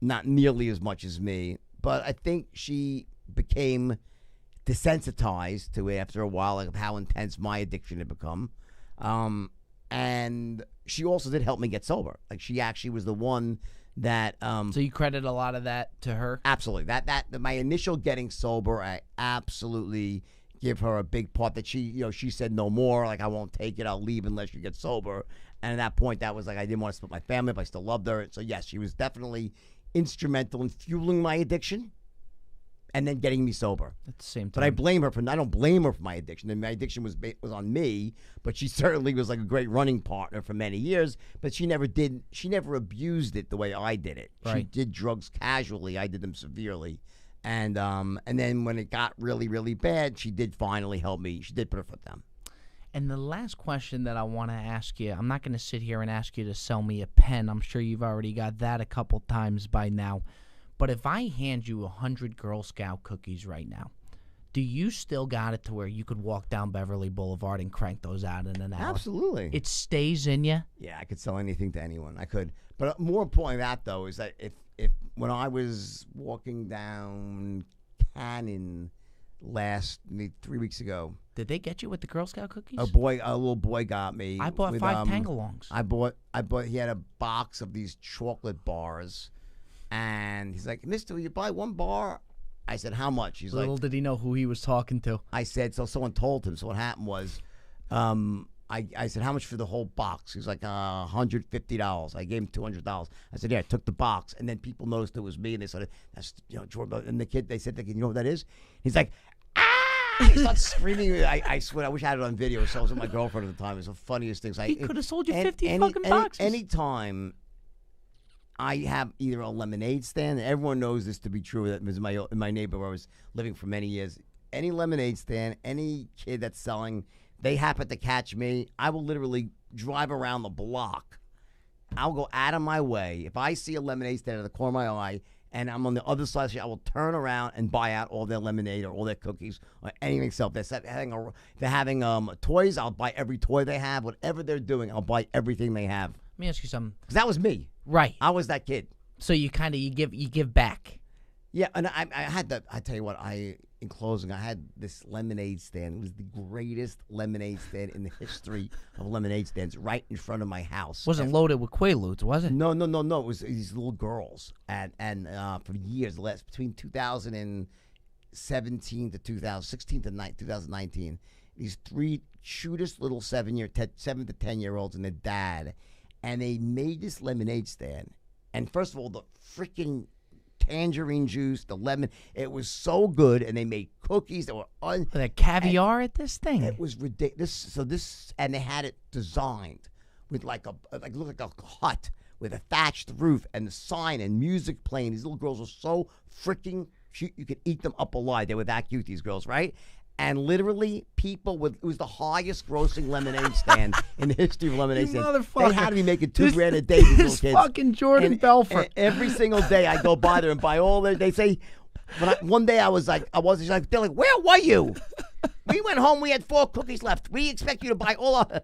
not nearly as much as me, but I think she became desensitized to it after a while, like of how intense my addiction had become. And she also did help me get sober. Like she actually was the one that. So you credit a lot of that to her? Absolutely. That my initial getting sober, I absolutely give her a big part. That she said no more. Like I won't take it. I'll leave unless you get sober. And at that point, that was like I didn't want to split my family, but I still loved her. So yes, she was definitely instrumental in fueling my addiction and then getting me sober at the same time. But I don't blame her for my addiction. And my addiction was on me, but she certainly was like a great running partner for many years. But she never abused it the way I did it. Right. She did drugs casually. I did them severely. And then when it got really, really bad, she did finally help me. She did put her foot down. And the last question that I want to ask you, I'm not going to sit here and ask you to sell me a pen. I'm sure you've already got that a couple times by now. But if I hand you 100 Girl Scout cookies right now, do you still got it to where you could walk down Beverly Boulevard and crank those out in an hour? Absolutely. It stays in you? Yeah, I could sell anything to anyone. I could. But more importantly than that, though, is that if when I was walking down Cannon maybe 3 weeks ago. Did they get you with the Girl Scout cookies? A little boy got me. I bought 5 Tangalongs. I bought. He had a box of these chocolate bars, and he's like, "Mister, will you buy one bar?" I said, "How much?" He's Little did he know who he was talking to. I said, so someone told him. So what happened was, I said, "How much for the whole box?" He's like, $150. I gave him $200. I said, "Yeah." I took the box, and then people noticed it was me, and they said, "That's Jordan." And the kid, they said, "You know what that is?" He's like, he starts screaming. I swear, I wish I had it on video. So I was with my girlfriend at the time. It was the funniest things. He could have sold you 50 fucking boxes. Anytime I have either a lemonade stand, and everyone knows this to be true. That was in my neighborhood where I was living for many years. Any lemonade stand, any kid that's selling, they happen to catch me, I will literally drive around the block. I'll go out of my way. If I see a lemonade stand at the corner of my eye, and I'm on the other side of the street, I will turn around and buy out all their lemonade or all their cookies or anything else. If they're having toys, I'll buy every toy they have. Whatever they're doing, I'll buy everything they have. Let me ask you something. Because that was me. Right. I was that kid. So you give back. Yeah, and I tell you what, in closing, I had this lemonade stand. It was the greatest lemonade stand in the history of lemonade stands right in front of my house. Wasn't loaded with Quaaludes, was it? No. It was these little girls. And for years, between 2017 to 2016 to 2019, these 3 cutest little 7 to 10-year-olds and their dad. And they made this lemonade stand. And first of all, the freaking tangerine juice, the lemon, it was so good. And they made cookies that were the caviar at this thing. It was ridiculous. And they had it designed with looked like a hut with a thatched roof and the sign and music playing. These little girls were so freaking cute. You could eat them up alive. They were that cute, these girls, right? And literally, it was the highest grossing lemonade stand in the history of lemonade stands. Motherfucker. They had to be making $2 grand a day, these little kids. Fucking Jordan Belfort. And every single day I go by there and buy all their, they say, one day they're like, where were you? We went home, we had 4 cookies left. We expect you to buy all our...